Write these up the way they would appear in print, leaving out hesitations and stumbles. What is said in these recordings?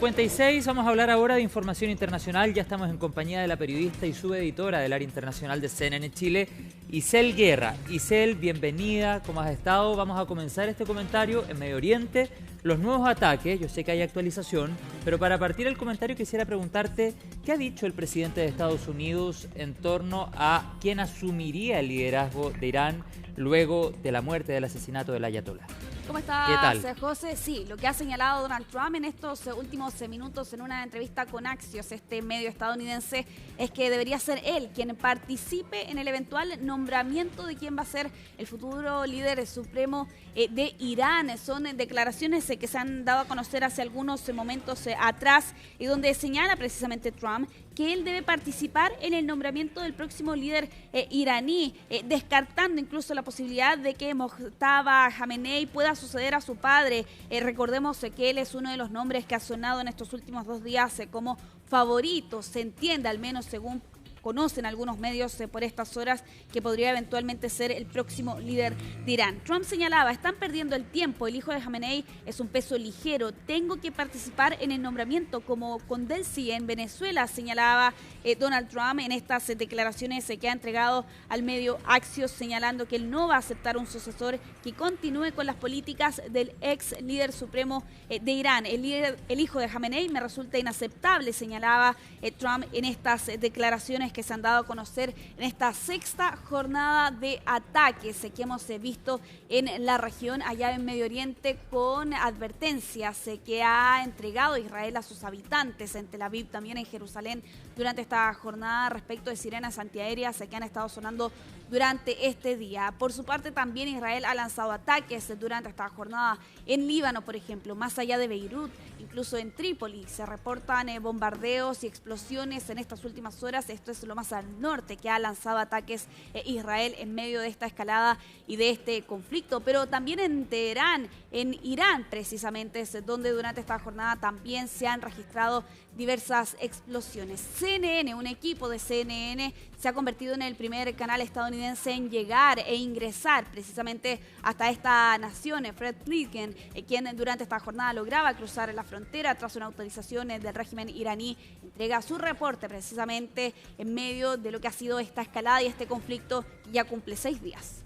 56, vamos a hablar ahora de información internacional. Ya estamos en compañía de la periodista y subeditora del área internacional de CNN Chile, Isel Guerra. Isel, bienvenida, ¿cómo has estado? Vamos a comenzar este comentario en Medio Oriente, los nuevos ataques. Yo sé que hay actualización, pero para partir el comentario quisiera preguntarte, ¿qué ha dicho el presidente de Estados Unidos en torno a quién asumiría el liderazgo de Irán luego de la muerte del asesinato del ayatolá? ¿Cómo estás, ¿Qué tal? José? Sí, lo que ha señalado Donald Trump en estos últimos minutos en una entrevista con Axios, este medio estadounidense, es que debería ser él quien participe en el eventual nombramiento de quién va a ser el futuro líder supremo de Irán. Son declaraciones que se han dado a conocer hace algunos momentos atrás y donde señala precisamente Trump que él debe participar en el nombramiento del próximo líder iraní, descartando incluso la posibilidad de que Mojtaba Khamenei pueda suceder a su padre. Recordemos que él es uno de los nombres que ha sonado en estos últimos 2 días como favorito. Se entiende, al menos según conocen algunos medios por estas horas, que podría eventualmente ser el próximo líder de Irán. Trump señalaba, están perdiendo el tiempo, el hijo de Khamenei es un peso ligero, tengo que participar en el nombramiento como Condesi en Venezuela, señalaba Donald Trump en estas declaraciones que ha entregado al medio Axios, señalando que él no va a aceptar un sucesor que continúe con las políticas del ex líder supremo de Irán. El hijo de Khamenei me resulta inaceptable, señalaba Trump en estas declaraciones que se han dado a conocer en esta 6ª jornada de ataques que hemos visto en la región allá en Medio Oriente, con advertencias que ha entregado Israel a sus habitantes en Tel Aviv, también en Jerusalén, durante esta jornada respecto de sirenas antiaéreas que han estado sonando durante este día. Por su parte, también Israel ha lanzado ataques durante esta jornada en Líbano, por ejemplo, más allá de Beirut, incluso en Trípoli. Se reportan bombardeos y explosiones en estas últimas horas. Esto es lo más al norte que ha lanzado ataques Israel en medio de esta escalada y de este conflicto. Pero también en Teherán, en Irán precisamente, es donde durante esta jornada también se han registrado diversas explosiones. CNN, un equipo de CNN, se ha convertido en el primer canal estadounidense en llegar e ingresar precisamente hasta esta nación. Fred Pleitgen, quien durante esta jornada lograba cruzar la frontera tras una autorización del régimen iraní, entrega su reporte precisamente en medio de lo que ha sido esta escalada y este conflicto que ya cumple 6 días.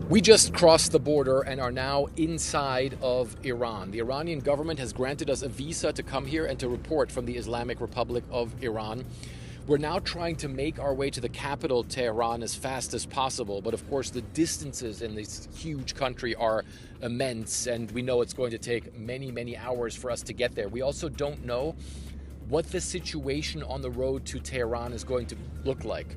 We just crossed the border and are now inside of Iran. The Iranian government has granted us a visa to come here and to report from the Islamic Republic of Iran. We're now trying to make our way to the capital, Tehran, as fast as possible. But of course, the distances in this huge country are immense, and we know it's going to take many, many hours for us to get there. We also don't know what the situation on the road to Tehran is going to look like,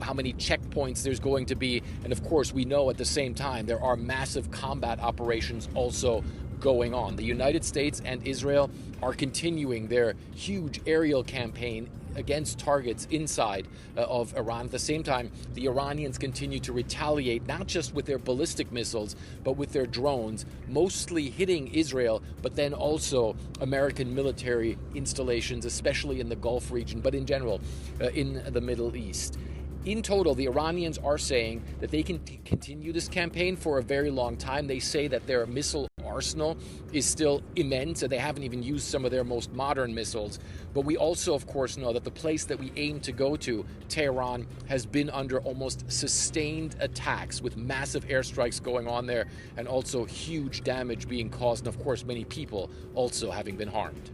how many checkpoints there's going to be, and of course we know at the same time there are massive combat operations also going on. The United States and Israel are continuing their huge aerial campaign against targets inside of Iran. At the same time, the Iranians continue to retaliate, not just with their ballistic missiles, but with their drones, mostly hitting Israel, but then also American military installations, especially in the Gulf region, but in general, in the Middle East. In total, the Iranians are saying that they can continue this campaign for a very long time. They say that their missile arsenal is still immense, and they haven't even used some of their most modern missiles. But we also, of course, know that the place that we aim to go to, Tehran, has been under almost sustained attacks with massive airstrikes going on there and also huge damage being caused, and of course, many people also having been harmed.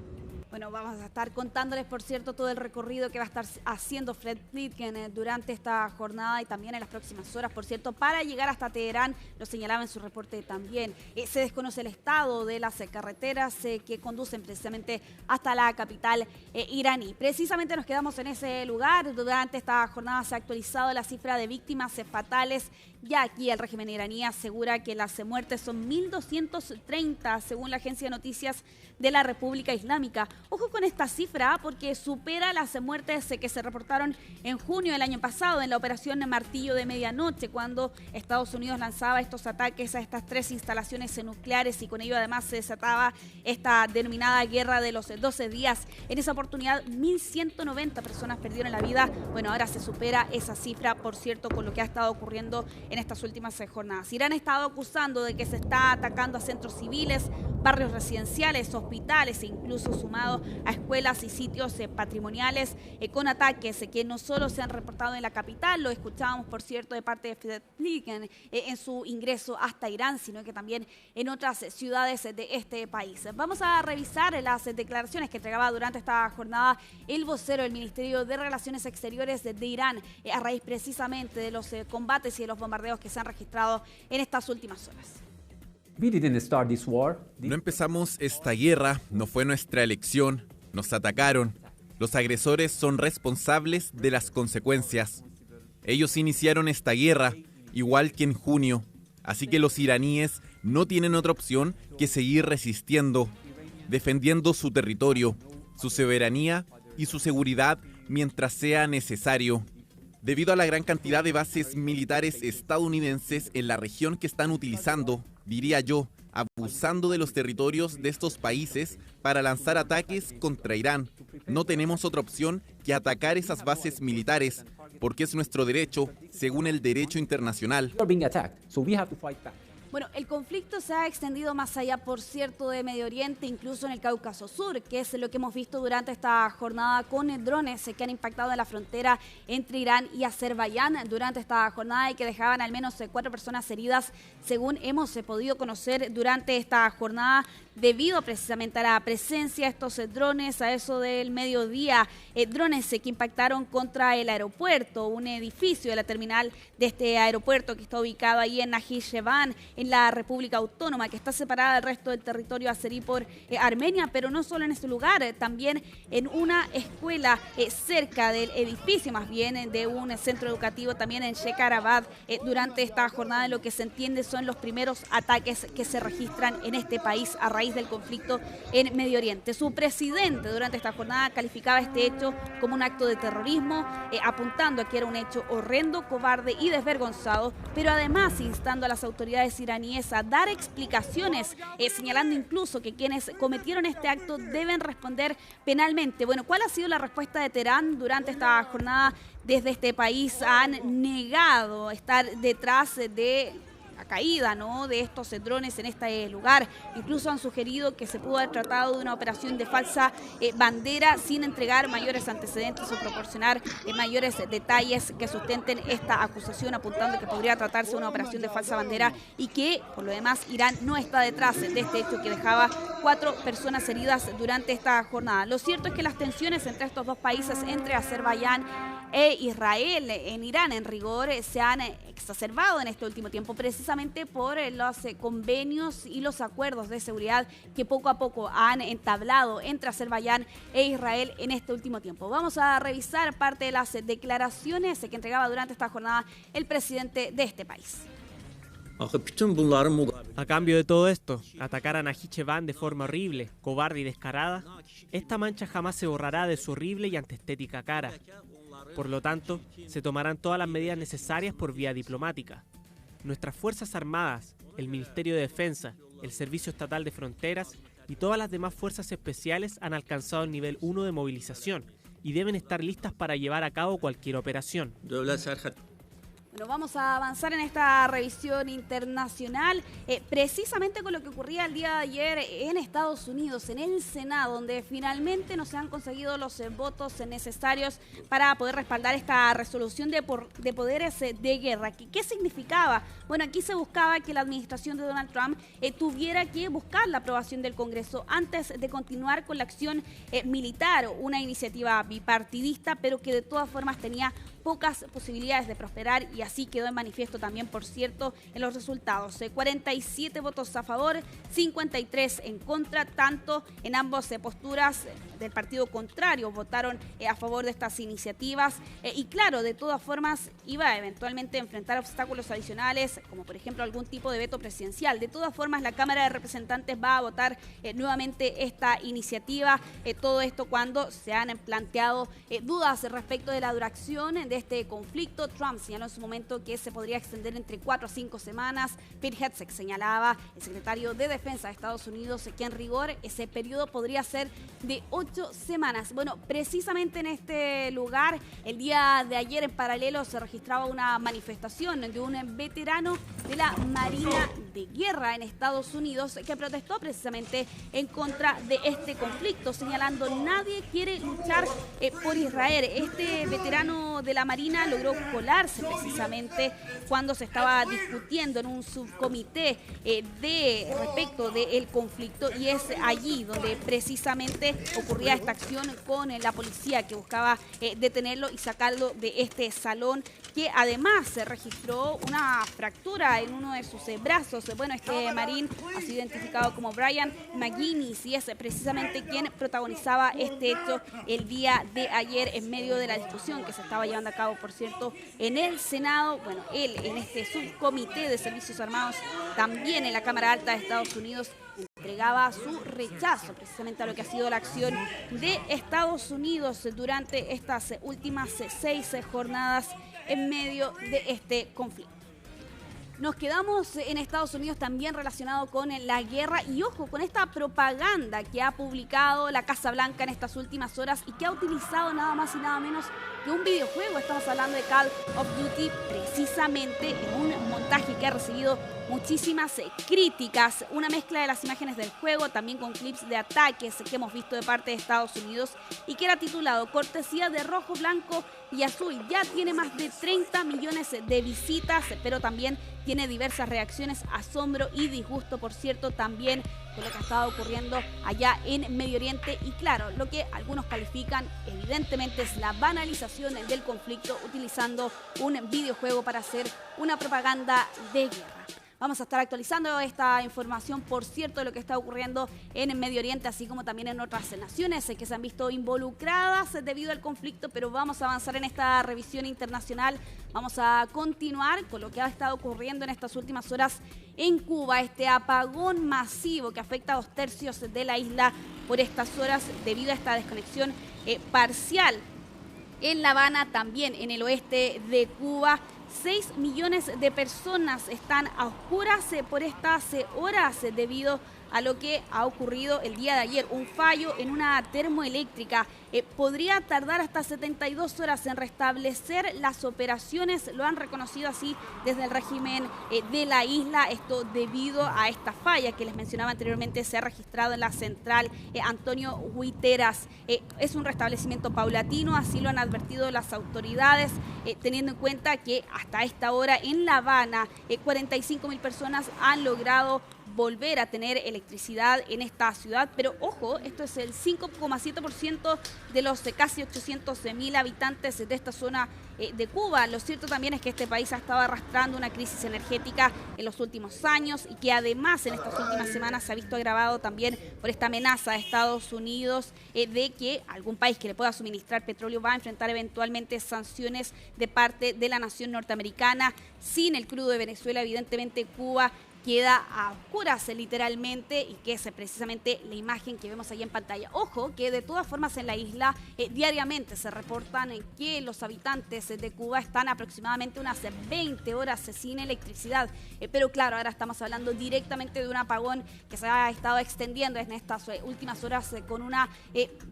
Bueno, vamos a estar contándoles, por cierto, todo el recorrido que va a estar haciendo Fred Pleitgen durante esta jornada y también en las próximas horas, por cierto, para llegar hasta Teherán. Lo señalaba en su reporte también. Se desconoce el estado de las carreteras que conducen precisamente hasta la capital iraní. Precisamente nos quedamos en ese lugar. Durante esta jornada se ha actualizado la cifra de víctimas fatales. Ya aquí el régimen iraní asegura que las muertes son 1.230, según la agencia de noticias de la República Islámica. Ojo con esta cifra porque supera las muertes que se reportaron en junio del año pasado en la operación Martillo de Medianoche, cuando Estados Unidos lanzaba estos ataques a estas 3 instalaciones nucleares y con ello además se desataba esta denominada guerra de los 12 días. En esa oportunidad 1.190 personas perdieron la vida. Bueno, ahora se supera esa cifra, por cierto, con lo que ha estado ocurriendo en estas últimas jornadas. Irán ha estado acusando de que se está atacando a centros civiles, barrios residenciales, hospitales e incluso sumado a escuelas y sitios patrimoniales con ataques que no solo se han reportado en la capital, lo escuchábamos por cierto de parte de Fred Blinken en su ingreso hasta Irán, sino que también en otras ciudades de este país. Vamos a revisar las declaraciones que entregaba durante esta jornada el vocero del Ministerio de Relaciones Exteriores de Irán a raíz precisamente de los combates y de los bombardeos que se han registrado en estas últimas horas. No empezamos esta guerra, no fue nuestra elección, nos atacaron. Los agresores son responsables de las consecuencias. Ellos iniciaron esta guerra, igual que en junio, así que los iraníes no tienen otra opción que seguir resistiendo, defendiendo su territorio, su soberanía y su seguridad mientras sea necesario. Debido a la gran cantidad de bases militares estadounidenses en la región que están utilizando, diría yo, abusando de los territorios de estos países para lanzar ataques contra Irán. No tenemos otra opción que atacar esas bases militares, porque es nuestro derecho, según el derecho internacional. Bueno, el conflicto se ha extendido más allá, por cierto, de Medio Oriente, incluso en el Cáucaso Sur, que es lo que hemos visto durante esta jornada con drones que han impactado en la frontera entre Irán y Azerbaiyán durante esta jornada y que dejaban al menos 4 personas heridas, según hemos podido conocer durante esta jornada, debido precisamente a la presencia de estos drones a eso del mediodía, drones que impactaron contra el aeropuerto, un edificio de la terminal de este aeropuerto que está ubicado ahí en Najicheván, en la República Autónoma, que está separada del resto del territorio azerí por Armenia, pero no solo en este lugar, también en una escuela cerca del edificio, más bien de un centro educativo también en Shekarabad, durante esta jornada, lo que se entiende son los primeros ataques que se registran en este país a raíz del conflicto en Medio Oriente. Su presidente durante esta jornada calificaba este hecho como un acto de terrorismo, apuntando a que era un hecho horrendo, cobarde y desvergonzado, pero además instando a las autoridades iraníes a dar explicaciones, señalando incluso que quienes cometieron este acto deben responder penalmente. Bueno, ¿cuál ha sido la respuesta de Teherán durante esta jornada? Desde este país han negado estar detrás de la caída, ¿no?, de estos drones en este lugar. Incluso han sugerido que se pudo haber tratado de una operación de falsa bandera sin entregar mayores antecedentes o proporcionar mayores detalles que sustenten esta acusación, apuntando que podría tratarse de una operación de falsa bandera y que, por lo demás, Irán no está detrás de este hecho que dejaba 4 personas heridas durante esta jornada. Lo cierto es que las tensiones entre estos dos países, entre Azerbaiyán e Israel en Irán, en rigor, se han exacerbado en este último tiempo, precisamente por los convenios y los acuerdos de seguridad que poco a poco han entablado entre Azerbaiyán e Israel en este último tiempo. Vamos a revisar parte de las declaraciones que entregaba durante esta jornada el presidente de este país. A cambio de todo esto, atacar a Najicheván de forma horrible, cobarde y descarada, esta mancha jamás se borrará de su horrible y antiestética cara. Por lo tanto, se tomarán todas las medidas necesarias por vía diplomática. Nuestras Fuerzas Armadas, el Ministerio de Defensa, el Servicio Estatal de Fronteras y todas las demás fuerzas especiales han alcanzado el nivel 1 de movilización y deben estar listas para llevar a cabo cualquier operación. Bueno, vamos a avanzar en esta revisión internacional, precisamente con lo que ocurría el día de ayer en Estados Unidos, en el Senado, donde finalmente no se han conseguido los votos necesarios para poder respaldar esta resolución de poderes de guerra. ¿Qué significaba? Bueno, aquí se buscaba que la administración de Donald Trump tuviera que buscar la aprobación del Congreso antes de continuar con la acción militar, una iniciativa bipartidista, pero que de todas formas tenía pocas posibilidades de prosperar, y así quedó en manifiesto también, por cierto, en los resultados. 47 votos a favor, 53 en contra, tanto en ambas posturas del partido contrario votaron a favor de estas iniciativas, y claro, de todas formas iba eventualmente a enfrentar obstáculos adicionales, como por ejemplo algún tipo de veto presidencial. De todas formas, la Cámara de Representantes va a votar nuevamente esta iniciativa, todo esto cuando se han planteado dudas respecto de la duración de este conflicto. Trump señaló en su momento que se podría extender entre 4 a 5 semanas. Pete Hegseth señalaba, el secretario de Defensa de Estados Unidos, que en rigor ese periodo podría ser de 8 semanas. Bueno, precisamente en este lugar, el día de ayer en paralelo se registraba una manifestación de un veterano de la Marina de Guerra en Estados Unidos que protestó precisamente en contra de este conflicto, señalando: nadie quiere luchar por Israel. Este veterano de la Marina logró colarse precisamente cuando se estaba discutiendo en un subcomité respecto del conflicto, y es allí donde precisamente ocurría esta acción con la policía que buscaba detenerlo y sacarlo de este salón, que además se registró una fractura en uno de sus brazos. Bueno, este marín ha sido identificado como Brian McGuinness y es precisamente quien protagonizaba este hecho el día de ayer en medio de la discusión que se estaba llevando a cabo, por cierto, en el Senado. Bueno, él en este subcomité de servicios armados, también en la Cámara Alta de Estados Unidos, entregaba su rechazo precisamente a lo que ha sido la acción de Estados Unidos durante estas últimas 6 jornadas en medio de este conflicto. Nos quedamos en Estados Unidos también relacionado con la guerra, y ojo con esta propaganda que ha publicado la Casa Blanca en estas últimas horas y que ha utilizado nada más y nada menos que un videojuego. Estamos hablando de Call of Duty, precisamente en un montaje que ha recibido muchísimas críticas, una mezcla de las imágenes del juego también con clips de ataques que hemos visto de parte de Estados Unidos, y que era titulado Cortesía de Rojo, Blanco y Azul. Ya tiene más de 30 millones de visitas, pero también tiene diversas reacciones, asombro y disgusto, por cierto, también con lo que ha estado ocurriendo allá en Medio Oriente, y claro, lo que algunos califican evidentemente es la banalización del conflicto, utilizando un videojuego para hacer una propaganda de guerra. Vamos a estar actualizando esta información, por cierto, de lo que está ocurriendo en Medio Oriente, así como también en otras naciones que se han visto involucradas debido al conflicto, pero vamos a avanzar en esta revisión internacional. Vamos a continuar con lo que ha estado ocurriendo en estas últimas horas en Cuba, este apagón masivo que afecta a 2/3 de la isla por estas horas debido a esta desconexión parcial en La Habana, también en el oeste de Cuba. 6 millones de personas están a oscuras por estas horas debido a lo que ha ocurrido el día de ayer. Un fallo en una termoeléctrica podría tardar hasta 72 horas en restablecer las operaciones. Lo han reconocido así desde el régimen de la isla. Esto debido a esta falla que les mencionaba anteriormente, se ha registrado en la central Antonio Guiteras. Es un restablecimiento paulatino, así lo han advertido las autoridades, teniendo en cuenta que hasta esta hora en La Habana 45.000 personas han logrado volver a tener electricidad en esta ciudad, pero ojo, esto es el 5,7% de los casi 800.000 habitantes de esta zona de Cuba. Lo cierto también es que este país ha estado arrastrando una crisis energética en los últimos años, y que además en estas últimas semanas se ha visto agravado también por esta amenaza de Estados Unidos de que algún país que le pueda suministrar petróleo va a enfrentar eventualmente sanciones de parte de la nación norteamericana. Sin el crudo de Venezuela, evidentemente Cuba queda a oscuras literalmente, y que es precisamente la imagen que vemos ahí en pantalla. Ojo que de todas formas en la isla diariamente se reportan que los habitantes de Cuba están aproximadamente unas 20 horas sin electricidad, pero claro, ahora estamos hablando directamente de un apagón que se ha estado extendiendo en estas últimas horas con una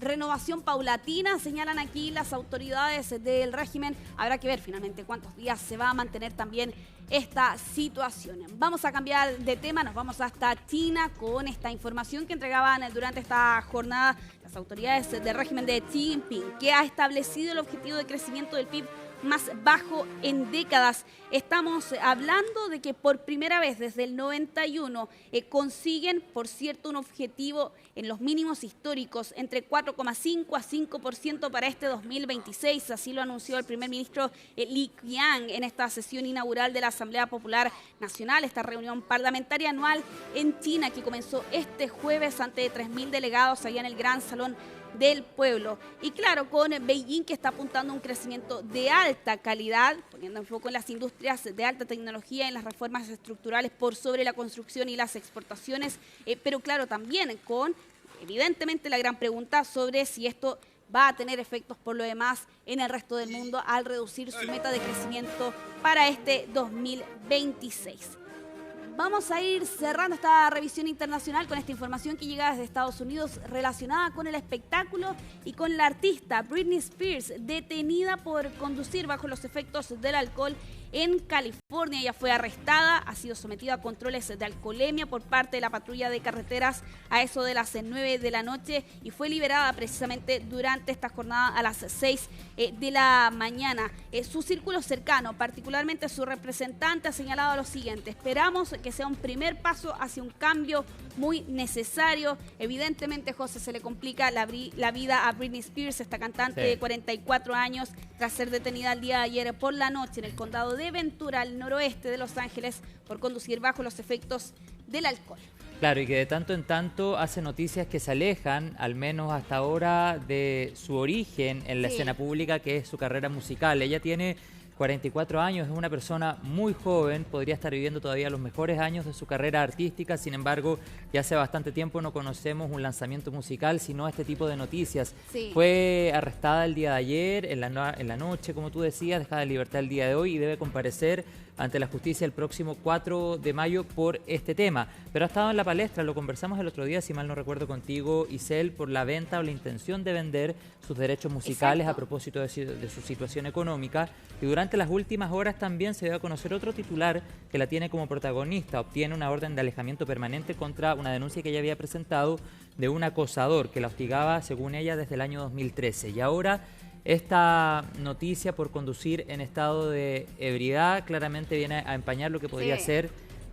renovación paulatina, señalan aquí las autoridades del régimen. Habrá que ver finalmente cuántos días se va a mantener también esta situación. Vamos a cambiar de tema, nos vamos hasta China con esta información que entregaban durante esta jornada las autoridades del régimen de Xi Jinping, que ha establecido el objetivo de crecimiento del PIB más bajo en décadas. Estamos hablando de que por primera vez desde el 91 consiguen, por cierto, un objetivo en los mínimos históricos entre 4,5 a 5% para este 2026. Así lo anunció el primer ministro Li Qiang en esta sesión inaugural de la Asamblea Popular Nacional, esta reunión parlamentaria anual en China que comenzó este jueves ante 3.000 delegados allá en el Gran Salón del Pueblo. Y claro, con Beijing que está apuntando a un crecimiento de alta calidad, poniendo en foco en las industrias de alta tecnología, en las reformas estructurales por sobre la construcción y las exportaciones, pero claro, también con, evidentemente, la gran pregunta sobre si esto va a tener efectos por lo demás en el resto del mundo al reducir su meta de crecimiento para este 2026. Vamos a ir cerrando esta revisión internacional con esta información que llega desde Estados Unidos relacionada con el espectáculo y con la artista Britney Spears, detenida por conducir bajo los efectos del alcohol en California. Ella fue arrestada, ha sido sometida a controles de alcoholemia por parte de la patrulla de carreteras a eso de las 9 de la noche y fue liberada precisamente durante esta jornada a las 6 de la mañana. Su círculo cercano, particularmente su representante, ha señalado lo siguiente: esperamos que sea un primer paso hacia un cambio muy necesario. Evidentemente, José, se le complica la vida a Britney Spears, esta cantante de 44 años, tras ser detenida el día de ayer por la noche en el condado de Ventura, al noroeste de Los Ángeles, por conducir bajo los efectos del alcohol. Claro, y que de tanto en tanto hace noticias que se alejan, al menos hasta ahora, de su origen en la escena pública, que es su carrera musical. Ella tiene 44 años, es una persona muy joven, podría estar viviendo todavía los mejores años de su carrera artística. Sin embargo, ya hace bastante tiempo no conocemos un lanzamiento musical, sino este tipo de noticias. Fue arrestada el día de ayer, en la noche, como tú decías, dejada en libertad el día de hoy y debe comparecer ante la justicia el próximo 4 de mayo por este tema. Pero ha estado en la palestra, lo conversamos el otro día, si mal no recuerdo contigo, Isel, por la venta o la intención de vender sus derechos musicales a propósito de su situación económica. Y durante las últimas horas también se dio a conocer otro titular que la tiene como protagonista. Obtiene una orden de alejamiento permanente contra una denuncia que ella había presentado de un acosador que la hostigaba, según ella, desde el año 2013. Y ahora esta noticia por conducir en estado de ebriedad claramente viene a empañar lo que podría ser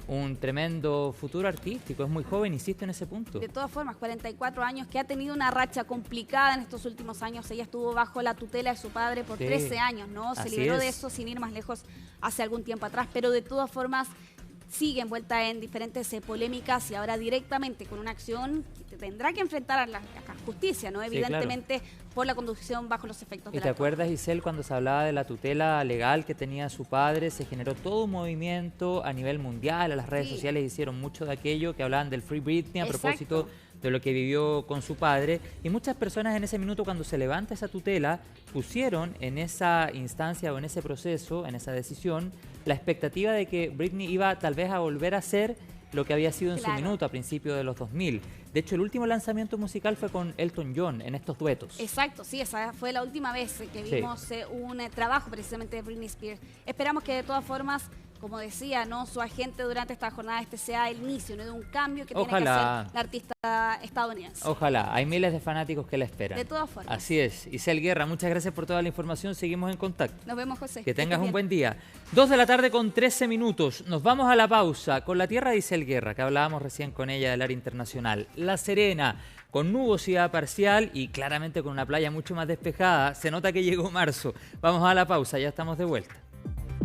un tremendo futuro artístico. Es muy joven, insisto en ese punto. De todas formas, 44 años, que ha tenido una racha complicada en estos últimos años. Ella estuvo bajo la tutela de su padre por 13 años, ¿no? Se liberó de eso sin ir más lejos hace algún tiempo atrás, pero de todas formas sigue envuelta en diferentes polémicas y ahora directamente con una acción que tendrá que enfrentar a la justicia, ¿no? Evidentemente, por la conducción bajo los efectos del alcohol. ¿Y te acuerdas, Isel, cuando se hablaba de la tutela legal que tenía su padre? Se generó todo un movimiento a nivel mundial, a las redes sociales hicieron mucho de aquello, que hablaban del Free Britney a propósito de lo que vivió con su padre, y muchas personas en ese minuto, cuando se levanta esa tutela, pusieron en esa instancia o en ese proceso, en esa decisión, la expectativa de que Britney iba tal vez a volver a ser lo que había sido en su minuto a principios de los 2000. De hecho, el último lanzamiento musical fue con Elton John en estos duetos. Exacto, sí, esa fue la última vez que vimos un trabajo precisamente de Britney Spears. Esperamos que de todas formas, como decía, ¿no?, su agente durante esta jornada sea el inicio, ¿no?, de un cambio que tiene que hacer la artista estadounidense. Ojalá, hay miles de fanáticos que la esperan. De todas formas. Así es. Isel Guerra, muchas gracias por toda la información, seguimos en contacto. Nos vemos, José. Que tengas un buen día. 2 de la tarde con 13 minutos. Nos vamos a la pausa con la tierra de Isel Guerra, que hablábamos recién con ella del área internacional. La Serena, con nubosidad parcial y claramente con una playa mucho más despejada. Se nota que llegó marzo. Vamos a la pausa, ya estamos de vuelta.